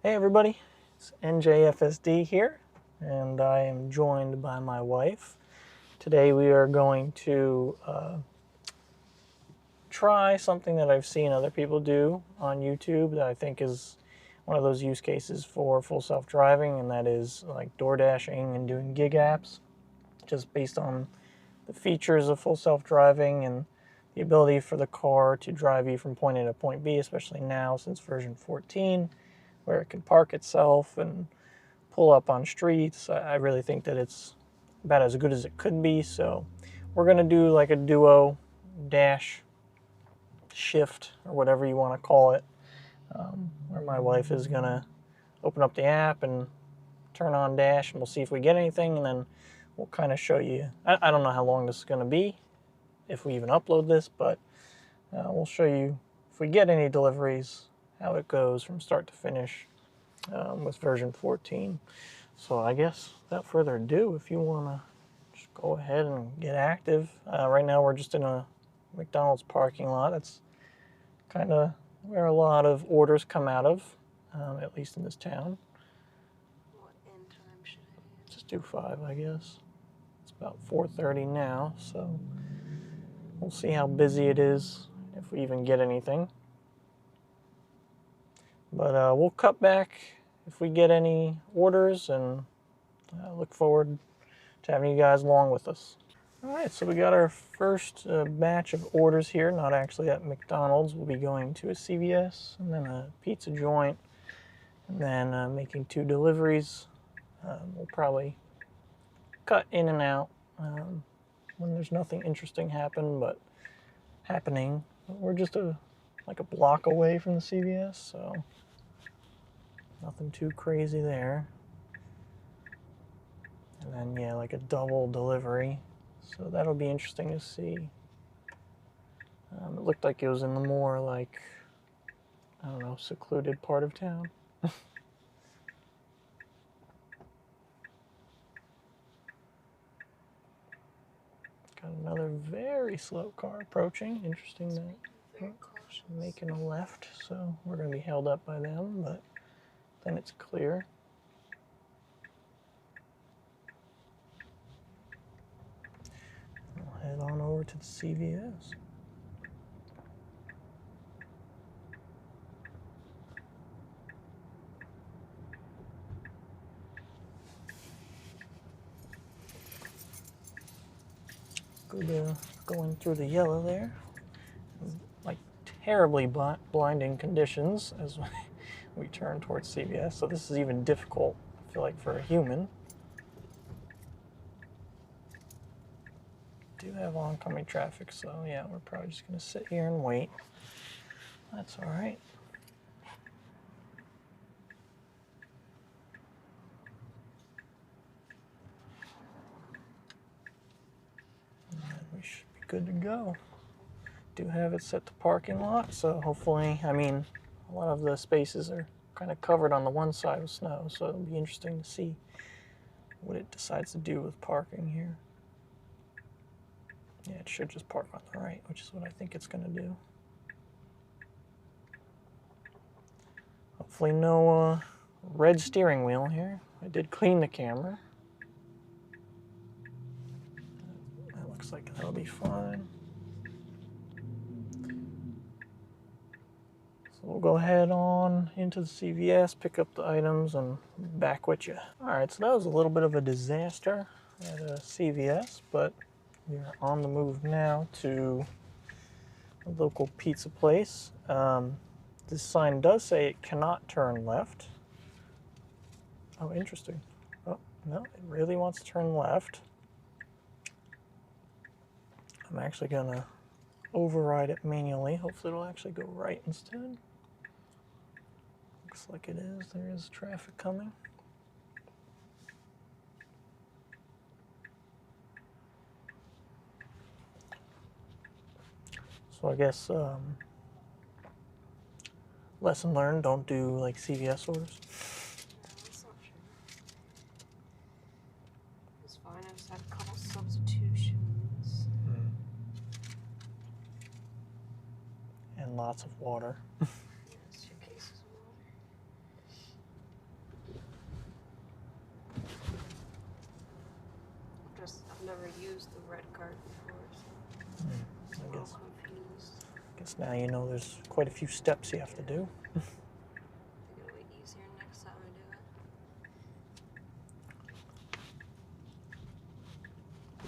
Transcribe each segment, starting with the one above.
Hey everybody, it's FSD here, and I am joined by my wife. Today we are going to try something that I've seen other people do on YouTube that I think is one of those use cases for full self-driving, and that is like door dashing and doing gig apps, just based on the features of full self-driving and the ability for the car to drive you from point A to point B, especially now since version 14, where it can park itself and pull up on streets. I really think that it's about as good as it could be. So we're going to do like a duo dash shift or whatever you want to call it, where my wife is going to open up the app and turn on dash, and we'll see if we get anything, and then we'll kind of show you. I don't know how long this is going to be, if we even upload this, but we'll show you if we get any deliveries, how it goes from start to finish with version 14. So I guess without further ado, if you want to just go ahead and get active. Right now we're just in a McDonald's parking lot. That's kind of where a lot of orders come out of, at least in this town. What end time should I Just do 5, I guess. It's about 4:30 now, so we'll see how busy it is, if we even get anything. But we'll cut back if we get any orders, and I look forward to having you guys along with us. All right, so we got our first batch of orders here, not actually at McDonald's. We'll be going to a CVS and then a pizza joint, and then making 2 deliveries. We'll probably cut in and out when there's nothing interesting happening. We're just like a block away from the CVS, so nothing too crazy there. And then, yeah, like a double delivery. So that'll be interesting to see. It looked like it was in the more, like, I don't know, secluded part of town. Got another very slow car approaching. Interesting that making a left, so we're going to be held up by them, but then it's clear. We'll head on over to the CVS. Good going through the yellow there. Like terribly blinding conditions as we turn towards CVS, so this is even difficult, I feel like, for a human. Do have oncoming traffic, so yeah, we're probably just going to sit here and wait. That's all right. And we should be good to go. Do have it set to parking lot, so hopefully, I mean, a lot of the spaces are kind of covered on the one side with snow, so it'll be interesting to see what it decides to do with parking here. Yeah, it should just park on the right, which is what I think it's going to do. Hopefully no red steering wheel here. I did clean the camera. That looks like that'll be fine. So we'll go ahead on into the CVS, pick up the items, and back with you. All right, so that was a little bit of a disaster at a CVS, but we are on the move now to a local pizza place. This sign does say it cannot turn left. Oh, interesting. Oh, no, it really wants to turn left. I'm actually gonna override it manually. Hopefully it'll actually go right instead. Looks like it is. There is traffic coming. So I guess lesson learned, don't do like CVS orders. That's not true. It's fine. I just had a couple substitutions. And lots of water. Yes, 2 cases of water. never used the red card before, so I I'm guess. confused. Guess now you know there's quite a few steps you have to do. I think it'll be easier next time I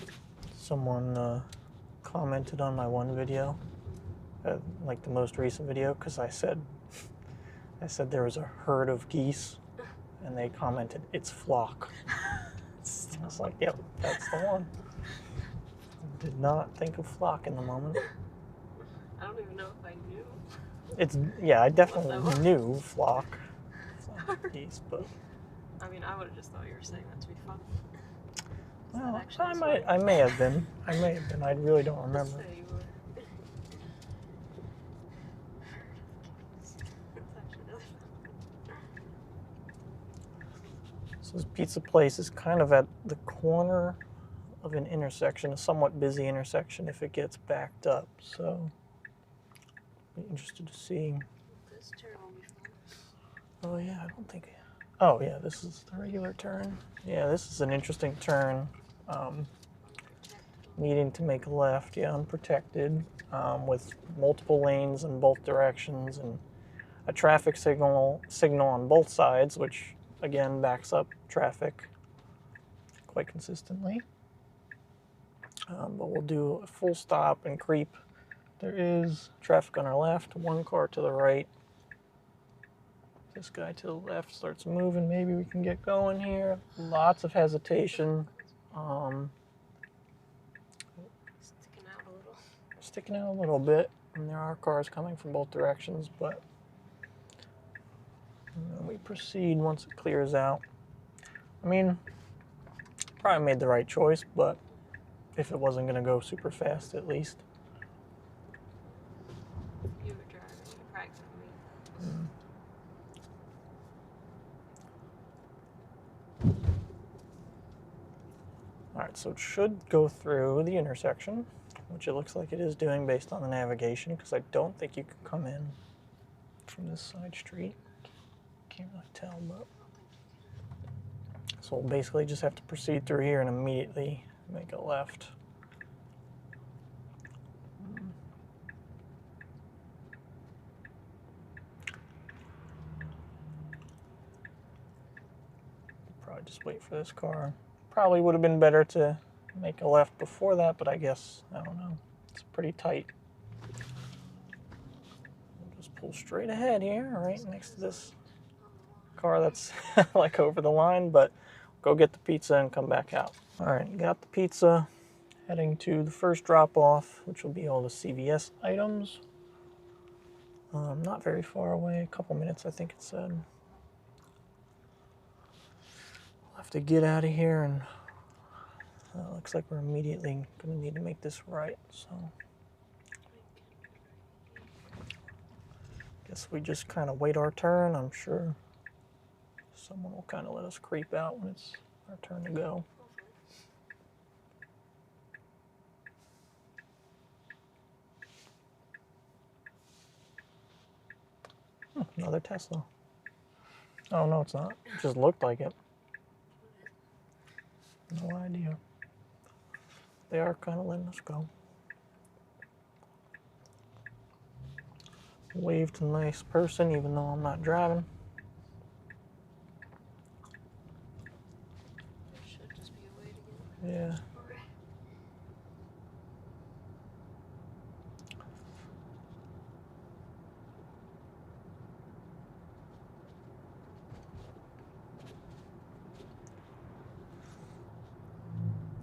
do it. Someone commented on my one video, like the most recent video, because I said there was a herd of geese, and they commented, "It's flock." I was like, "Yep, that's the one." Did not think of flock in the moment. I don't even know if I knew. I definitely knew flock geese, but I mean, I would have just thought you were saying that to be funny. well, I may have been. I really don't remember. Say you were. So this pizza place is kind of at the corner of an intersection, a somewhat busy intersection if it gets backed up. So, be interested to see. This turn will be fun. Oh yeah, I don't think. Oh yeah, this is the regular turn. Yeah, this is an interesting turn. Needing to make a left, yeah, unprotected, with multiple lanes in both directions and a traffic signal on both sides, which again backs up traffic quite consistently. But we'll do a full stop and creep. There is traffic on our left, one car to the right. This guy to the left starts moving. Maybe we can get going here. Lots of hesitation. Sticking out a little bit, and there are cars coming from both directions, but we proceed once it clears out. I mean, probably made the right choice, but if it wasn't going to go super fast, at least. You were driving, you probably could have made Alright, so it should go through the intersection, which it looks like it is doing based on the navigation, because I don't think you can come in from this side street. Can't really tell, but... So we'll basically just have to proceed through here and immediately make a left. Probably just wait for this car. Probably would have been better to make a left before that, but I guess, I don't know. It's pretty tight. We'll just pull straight ahead here, right next to this car that's like over the line, but go get the pizza and come back out. All right, got the pizza. Heading to the first drop off, which will be all the CVS items. Not very far away, a couple minutes I think it said. We'll have to get out of here, and looks like we're immediately going to need to make this right, so. Guess we just kind of wait our turn. I'm sure someone will kind of let us creep out when it's our turn to go. Another Tesla. Oh, no, it's not. It just looked like it. No idea. They are kind of letting us go. Wave to a nice person, even though I'm not driving. There should just be a way to get. Yeah.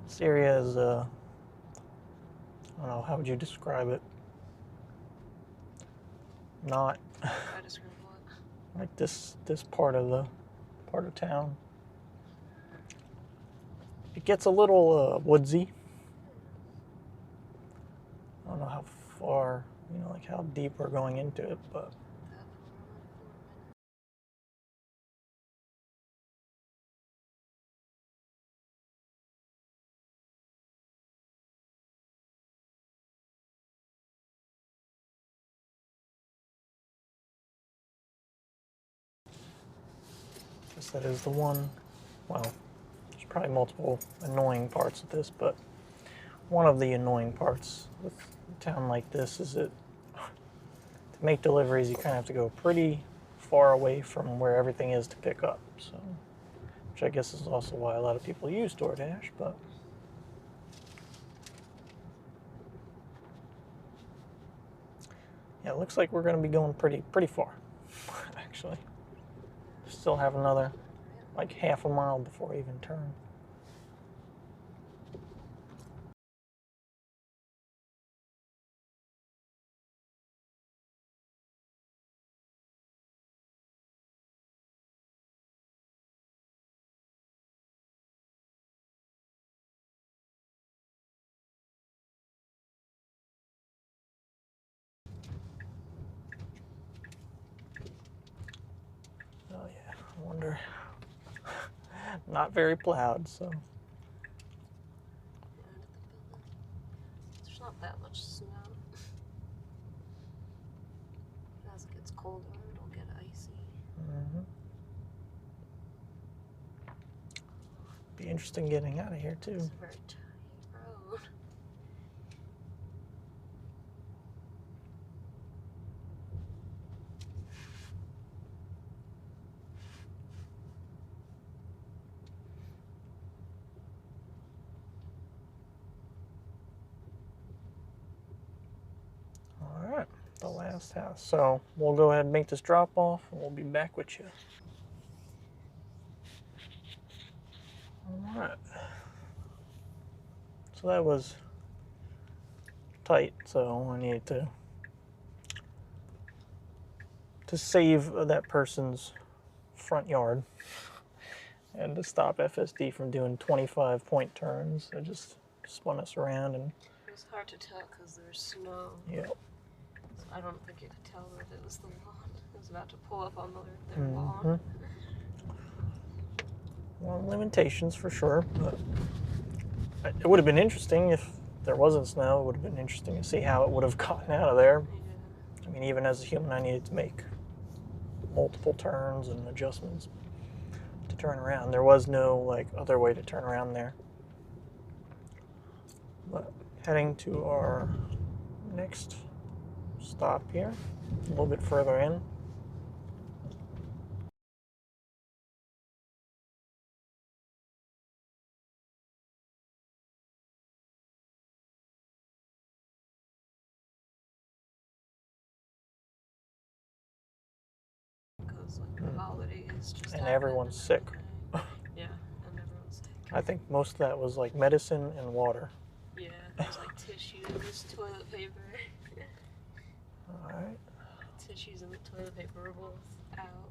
This area is, I don't know, how would you describe it? Not I describe what? like this part of town. It gets a little woodsy. I don't know how far, like how deep we're going into it, but I guess that is the one. Well, there's probably multiple annoying parts of this, but one of the annoying parts with a town like this is that to make deliveries, you kind of have to go pretty far away from where everything is to pick up. So, which I guess is also why a lot of people use DoorDash, but yeah, it looks like we're going to be going pretty far, actually. Still have another like half a mile before we even turn. Oh yeah, I wonder. Not very plowed, so. There's not that much snow. As it gets colder, it'll get icy. Mm-hmm. Be interesting getting out of here too. It's a very tight road. All right, the last house. So we'll go ahead and make this drop off, and we'll be back with you. All right. So that was tight. So I needed to save that person's front yard and to stop FSD from doing 25-point turns. It just spun us around and. It was hard to tell because there's snow. Yeah. So I don't think you could tell that it was the lawn. It was about to pull up on their lawn. Well, limitations for sure, but it would have been interesting if there wasn't snow. It would have been interesting to see how it would have gotten out of there. Yeah. I mean, even as a human, I needed to make multiple turns and adjustments to turn around. There was no like other way to turn around there. But heading to our next stop here, a little bit further in. Because like the holidays just And happened. everyone's sick. Yeah, and everyone's sick. I think most of that was like medicine and water. Yeah, there's like tissues, toilet paper. Alright. Tissues and the toilet paper were both out.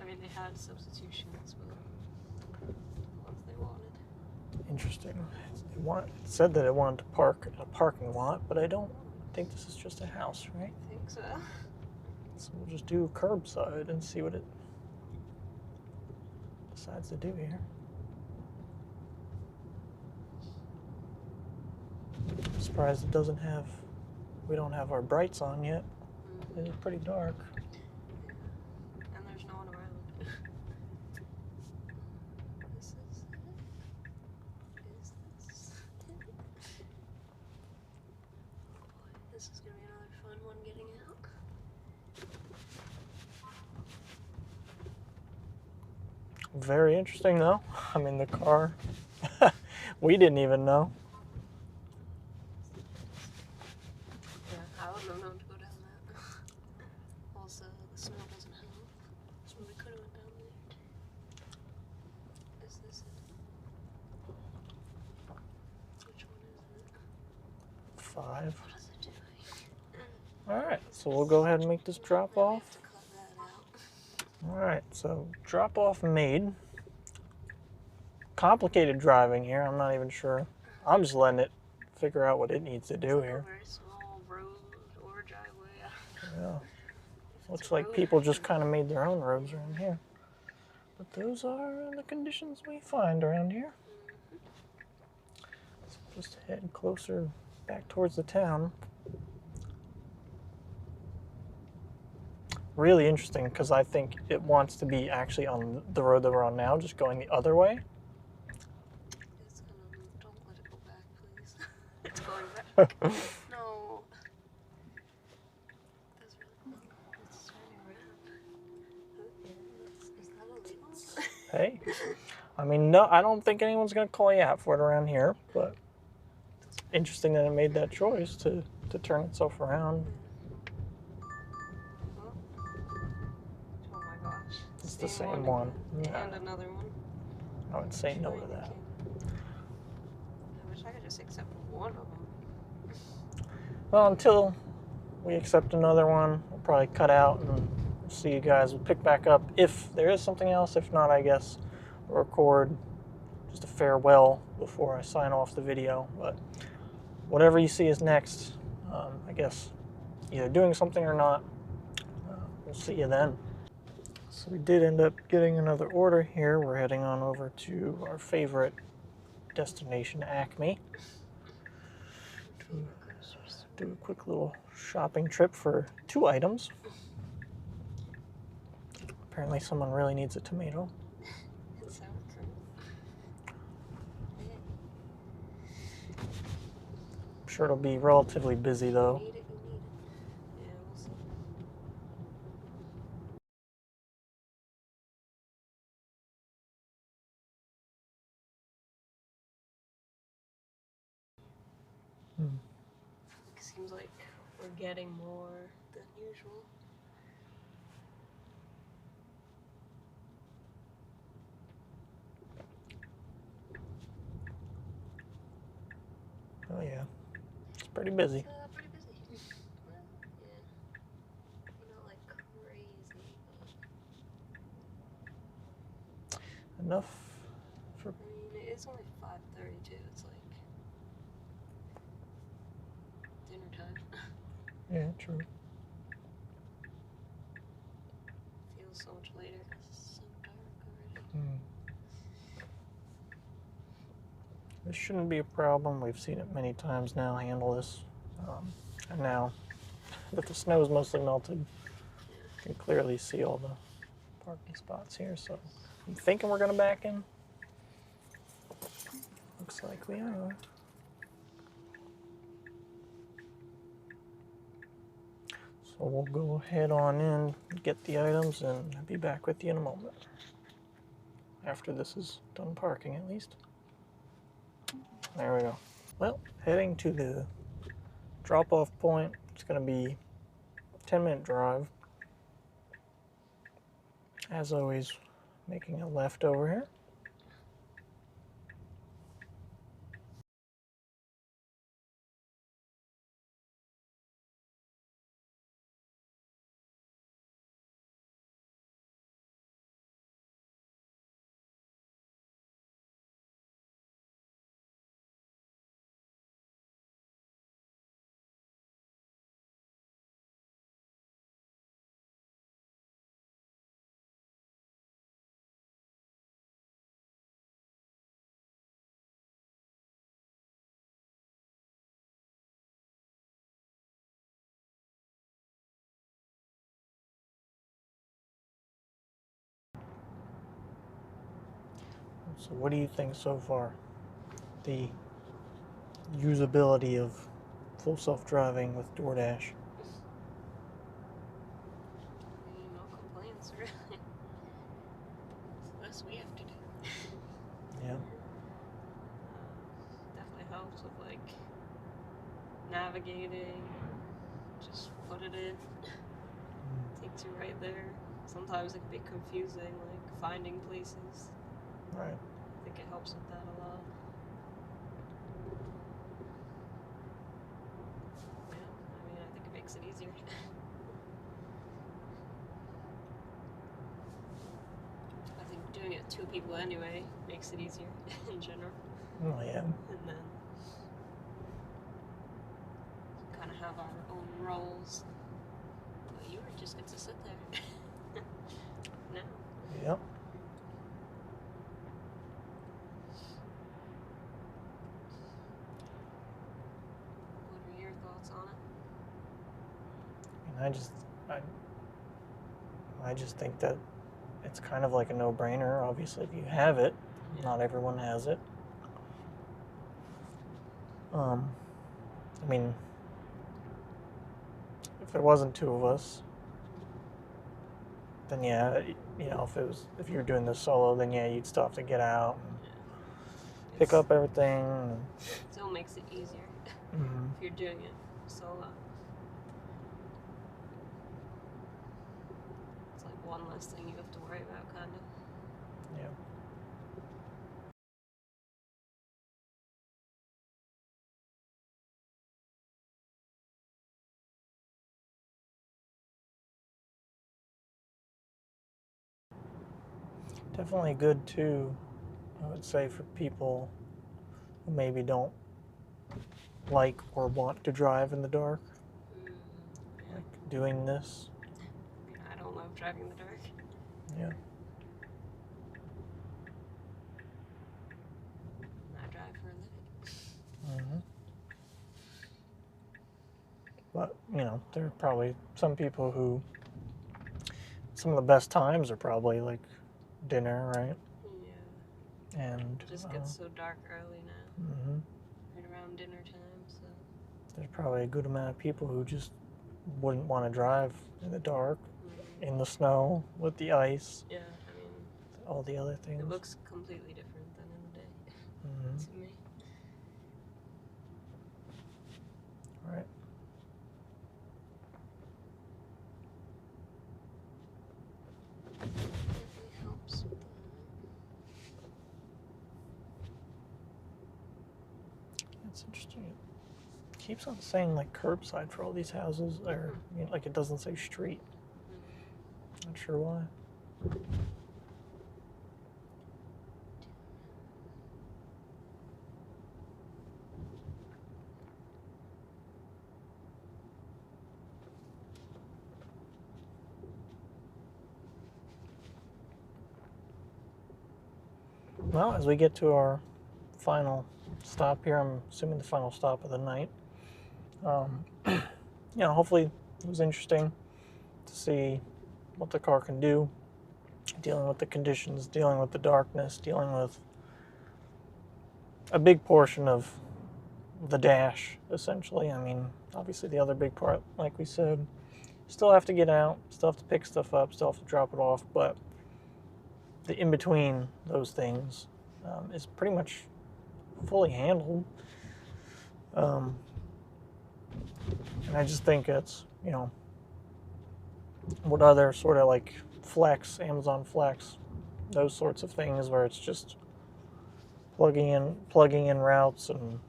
I mean, they had substitutions, but the ones they wanted. Interesting. It said that it wanted to park in a parking lot, but I don't think this is just a house, right? I think so. So we'll just do curbside and see what it decides to do here. I'm surprised it doesn't have, we don't have our brights on yet. It's pretty dark. And there's no one around. This is this? Boy, this is gonna be another fun one getting out. Very interesting though. I mean, the car, we didn't even know. Yeah, I wouldn't have known to go down that. Also, the snow doesn't help. So we could have went down there. Is this it? Which one is it? 5. What is it doing? Alright, so we'll go ahead and make this drop I off. have to cut that out. Alright, so drop off made. Complicated driving here, I'm not even sure. I'm just letting it figure out what it needs to do here. A very small road or driveway. Yeah. Looks like people just kind of made their own roads around here. But those are the conditions we find around here. So just head closer back towards the town. Really interesting because I think it wants to be actually on the road that we're on now, just going the other way. No. That's really cool. It's turning around. Is that illegal? Hey, I mean, no, I don't think anyone's gonna call you out for it around here, but interesting that it made that choice to turn itself around. Oh my gosh. It's the same one. And another one. I would say no to that. I wish I could just accept one of them. Well, until we accept another one, we'll probably cut out and see you guys. We'll pick back up if there is something else. If not, I guess we'll record just a farewell before I sign off the video. But whatever you see is next, I guess either doing something or not. We'll see you then. So we did end up getting another order here. We're heading on over to our favorite destination, Acme. Do a quick little shopping trip for 2 items. Apparently someone really needs a tomato. And sour cream. I'm sure it'll be relatively busy though. You need it. Yeah, we'll see. It seems like we're getting more than usual. Oh yeah, it's pretty busy. It's pretty busy. Well, yeah. Not like crazy, but Enough for... I mean, it's only 5:32. It's like dinner time. Yeah, true. Feels so much later because it's so dark already. This shouldn't be a problem. We've seen it many times now handle this. And now that the snow is mostly melted, you can clearly see all the parking spots here. So I'm thinking we're going to back in. Looks like we are. So we'll go ahead on in, get the items, and I'll be back with you in a moment. After this is done parking, at least. There we go. Well, heading to the drop-off point. It's going to be a 10-minute drive. As always, making a left over here. So what do you think so far? The usability of full self-driving with DoorDash? No complaints, really. It's less we have to do. Yeah. Definitely helps with like navigating. Just put it in. Takes you right there. Sometimes it can be confusing, like finding places. Right. I think it helps with that a lot. Yeah, I mean, I think it makes it easier. I think doing it 2 people anyway makes it easier in general. Oh yeah. And then kind of have our own roles. But you were just get to sit there. No. Yep. What are your thoughts on it? And I just think that it's kind of like a no-brainer. Obviously, if you have it, not everyone has it. I mean, if there wasn't two of us, then yeah, you know, if you were doing this solo, then yeah, you'd still have to get out and pick up everything. It still makes it easier Mm-hmm. if you're doing it solo. It's like one less thing you have to worry about, kind of. Yeah. Definitely good too, I would say, for people who maybe don't like or want to drive in the dark, like doing this. I don't love driving in the dark. Yeah. I drive for a living. Mm-hmm. But, you know, there are probably some people who, some of the best times are probably like dinner, right? Yeah. And It just gets so dark early now. Mm-hmm. Right around dinner time, so. There's probably a good amount of people who just wouldn't want to drive in the dark, in the snow, with the ice. Yeah, I mean, all the other things. It looks completely different than in the day to me. Right. Definitely helps with that. That's interesting. It keeps on saying like curbside for all these houses, or you know, like it doesn't say street. Not sure why. Well, as we get to our final stop here, I'm assuming the final stop of the night. You know, hopefully it was interesting to see what the car can do, dealing with the conditions, dealing with the darkness, dealing with a big portion of the dash, essentially. I mean, obviously the other big part, like we said, still have to get out, still have to pick stuff up, still have to drop it off, but the in-between those things is pretty much fully handled. And I just think it's, you know, what other sort of like Flex, Amazon Flex, those sorts of things where it's just plugging in routes and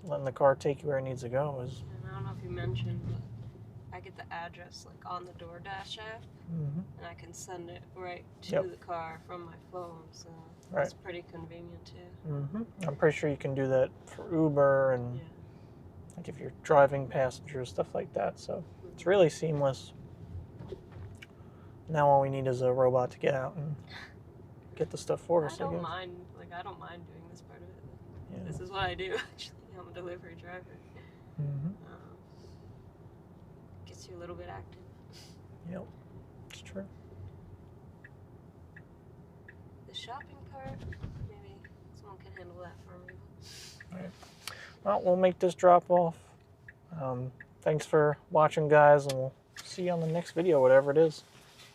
letting the car take you where it needs to go is. And I don't know if you mentioned, but I get the address like on the DoorDash app, and I can send it right to the car from my phone, so it's pretty convenient too. I'm pretty sure you can do that for Uber and like if you're driving passengers, stuff like that. So it's really seamless. Now all we need is a robot to get out and get the stuff for us. I don't mind doing this part of it. Yeah. This is what I do. Actually, I'm a delivery driver. Gets you a little bit active. Yep, it's true. The shopping part, maybe someone can handle that for me. All right. Well, we'll make this drop off. Thanks for watching, guys, and we'll see you on the next video, whatever it is.